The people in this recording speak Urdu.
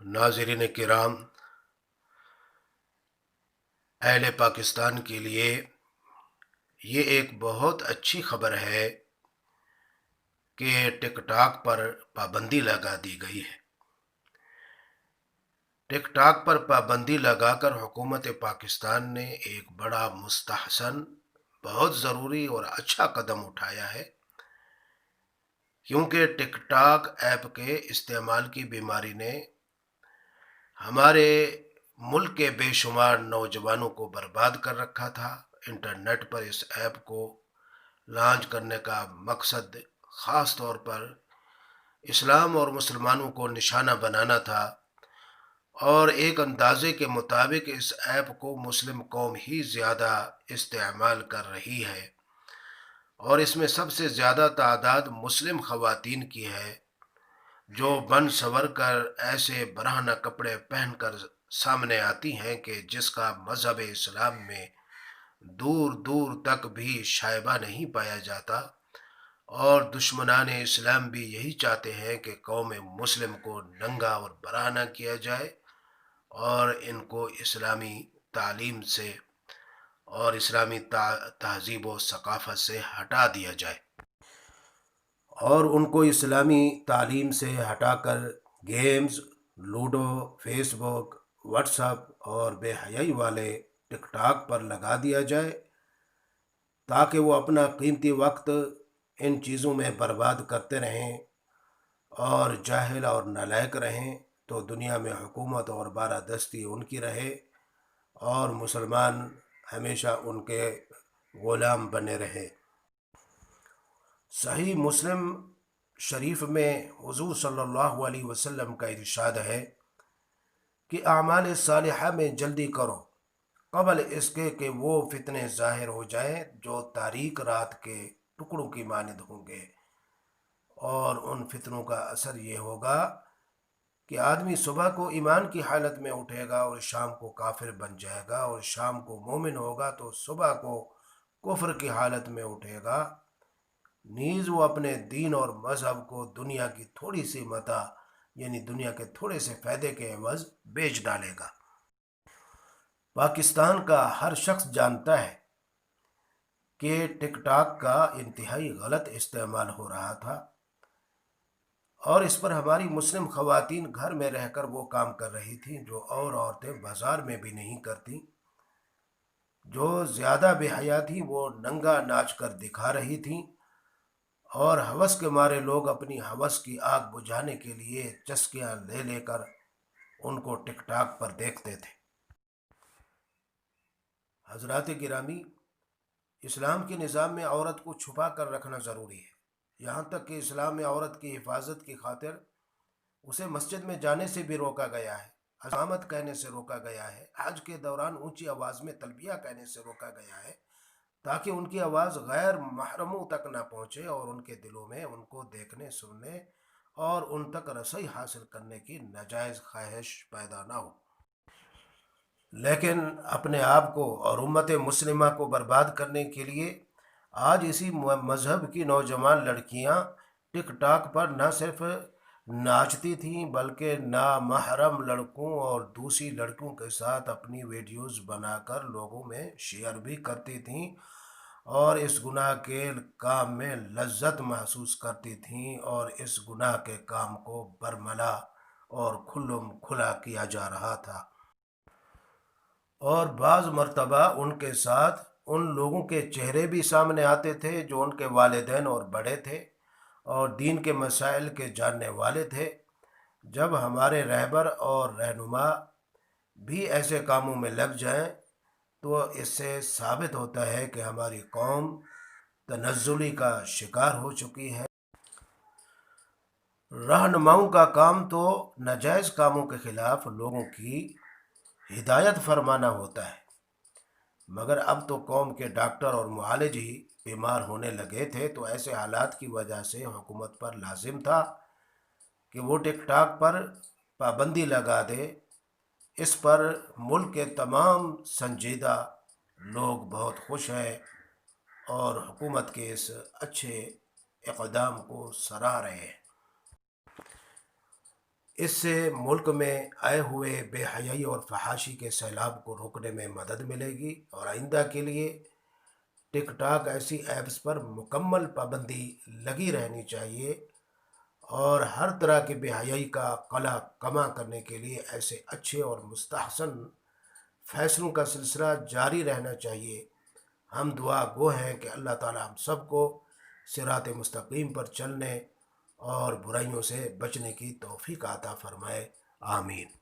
ناظرین کرام، اہل پاکستان کے لیے یہ ایک بہت اچھی خبر ہے کہ ٹک ٹاک پر پابندی لگا دی گئی ہے۔ ٹک ٹاک پر پابندی لگا کر حکومت پاکستان نے ایک بڑا مستحسن، بہت ضروری اور اچھا قدم اٹھایا ہے، کیونکہ ٹک ٹاک ایپ کے استعمال کی بیماری نے ہمارے ملک کے بے شمار نوجوانوں کو برباد کر رکھا تھا۔ انٹرنیٹ پر اس ایپ کو لانچ کرنے کا مقصد خاص طور پر اسلام اور مسلمانوں کو نشانہ بنانا تھا، اور ایک اندازے کے مطابق اس ایپ کو مسلم قوم ہی زیادہ استعمال کر رہی ہے، اور اس میں سب سے زیادہ تعداد مسلم خواتین کی ہے، جو بن سور کر ایسے برہنہ کپڑے پہن کر سامنے آتی ہیں کہ جس کا مذہب اسلام میں دور دور تک بھی شائبہ نہیں پایا جاتا، اور دشمنان اسلام بھی یہی چاہتے ہیں کہ قوم مسلم کو ننگا اور برہنہ کیا جائے، اور ان کو اسلامی تعلیم سے اور اسلامی تہذیب و ثقافت سے ہٹا دیا جائے، اور ان کو اسلامی تعلیم سے ہٹا کر گیمز، لوڈو، فیس بک، واٹس ایپ اور بے حیائی والے ٹک ٹاک پر لگا دیا جائے، تاکہ وہ اپنا قیمتی وقت ان چیزوں میں برباد کرتے رہیں اور جاہل اور نالائق رہیں، تو دنیا میں حکومت اور بالادستی ان کی رہے، اور مسلمان ہمیشہ ان کے غلام بنے رہے۔ صحیح مسلم شریف میں حضور صلی اللہ علیہ وسلم کا ارشاد ہے کہ اعمال صالحہ میں جلدی کرو، قبل اس کے کہ وہ فتنے ظاہر ہو جائیں جو تاریک رات کے ٹکڑوں کی مانند ہوں گے، اور ان فتنوں کا اثر یہ ہوگا کہ آدمی صبح کو ایمان کی حالت میں اٹھے گا اور شام کو کافر بن جائے گا، اور شام کو مومن ہوگا تو صبح کو کفر کی حالت میں اٹھے گا، نیز وہ اپنے دین اور مذہب کو دنیا کی تھوڑی سی متاع، یعنی دنیا کے تھوڑے سے فائدے کے عوض بیچ ڈالے گا۔ پاکستان کا ہر شخص جانتا ہے کہ ٹک ٹاک کا انتہائی غلط استعمال ہو رہا تھا، اور اس پر ہماری مسلم خواتین گھر میں رہ کر وہ کام کر رہی تھیں جو اور عورتیں بازار میں بھی نہیں کرتی۔ جو زیادہ بے حیا تھیں وہ ننگا ناچ کر دکھا رہی تھیں، اور ہوس کے مارے لوگ اپنی ہوس کی آگ بجھانے کے لیے چسکیاں لے لے کر ان کو ٹک ٹاک پر دیکھتے تھے۔ حضرات گرامی، اسلام کے نظام میں عورت کو چھپا کر رکھنا ضروری ہے، یہاں تک کہ اسلام میں عورت کی حفاظت کی خاطر اسے مسجد میں جانے سے بھی روکا گیا ہے، عظامت کہنے سے روکا گیا ہے، حج کے دوران اونچی آواز میں تلبیہ کہنے سے روکا گیا ہے، تاکہ ان کی آواز غیر محرموں تک نہ پہنچے اور ان کے دلوں میں ان کو دیکھنے، سننے اور ان تک رسائی حاصل کرنے کی ناجائز خواہش پیدا نہ ہو۔ لیکن اپنے آپ کو اور امت مسلمہ کو برباد کرنے کے لیے آج اسی مذہب کی نوجوان لڑکیاں ٹک ٹاک پر نہ صرف ناچتی تھیں بلکہ نامحرم لڑکوں اور دوسری لڑکیوں کے ساتھ اپنی ویڈیوز بنا کر لوگوں میں شیئر بھی کرتی تھیں، اور اس گناہ کے کام میں لذت محسوس کرتی تھیں، اور اس گناہ کے کام کو برملا اور کھلم کھلا کیا جا رہا تھا، اور بعض مرتبہ ان کے ساتھ ان لوگوں کے چہرے بھی سامنے آتے تھے جو ان کے والدین اور بڑے تھے اور دین کے مسائل کے جاننے والے تھے۔ جب ہمارے رہبر اور رہنما بھی ایسے کاموں میں لگ جائیں تو اس سے ثابت ہوتا ہے کہ ہماری قوم تنزلی کا شکار ہو چکی ہے۔ رہنماؤں کا کام تو ناجائز کاموں کے خلاف لوگوں کی ہدایت فرمانا ہوتا ہے، مگر اب تو قوم کے ڈاکٹر اور معالج ہی بیمار ہونے لگے تھے، تو ایسے حالات کی وجہ سے حکومت پر لازم تھا کہ وہ ٹک ٹاک پر پابندی لگا دے۔ اس پر ملک کے تمام سنجیدہ لوگ بہت خوش ہیں اور حکومت کے اس اچھے اقدام کو سراہ رہے ہیں۔ اس سے ملک میں آئے ہوئے بے حیائی اور فحاشی کے سیلاب کو روکنے میں مدد ملے گی، اور آئندہ کے لیے ٹک ٹاک ایسی ایپس پر مکمل پابندی لگی رہنی چاہیے، اور ہر طرح کے بے حیائی کا قلع کما کرنے کے لیے ایسے اچھے اور مستحسن فیصلوں کا سلسلہ جاری رہنا چاہیے۔ ہم دعا گو ہیں کہ اللہ تعالی ہم سب کو صراط مستقیم پر چلنے اور برائیوں سے بچنے کی توفیق عطا فرمائے۔ آمین۔